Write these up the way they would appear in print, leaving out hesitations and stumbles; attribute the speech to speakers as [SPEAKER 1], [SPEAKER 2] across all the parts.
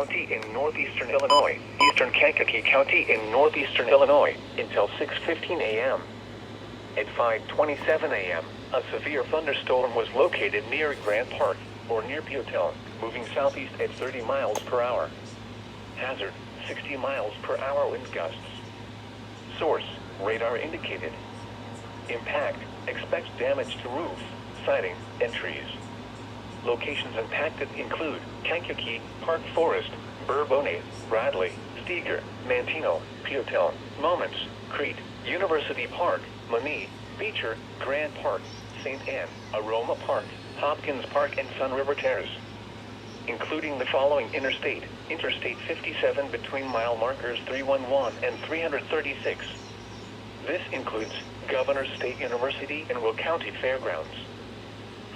[SPEAKER 1] County in northeastern Illinois, eastern Kankakee County in northeastern Illinois, until 6:15 a.m. At 5:27 a.m., a severe thunderstorm was located near Grant Park, or near Pewtown, moving southeast at 30 miles per hour. Hazard, 60 miles per hour wind gusts. Source, radar indicated. Impact, expect damage to roof, siding, and trees. Locations impacted include Kankakee, Park Forest, Bourbonnais, Bradley, Steger, Mantino, Pewtown, Moments, Crete, University Park, Monee, Beecher, Grand Park, St. Anne, Aroma Park, Hopkins Park, and Sun River Terrace. Including the following Interstate 57 between mile markers 311 and 336. This includes Governor State University and Will County Fairgrounds.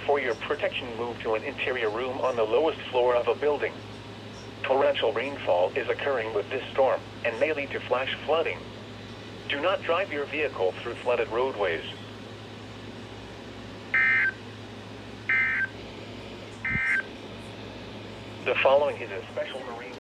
[SPEAKER 1] For your protection, move to an interior room on the lowest floor of a building. Torrential rainfall is occurring with this storm and may lead to flash flooding. Do not drive your vehicle through flooded roadways. The following is a special marine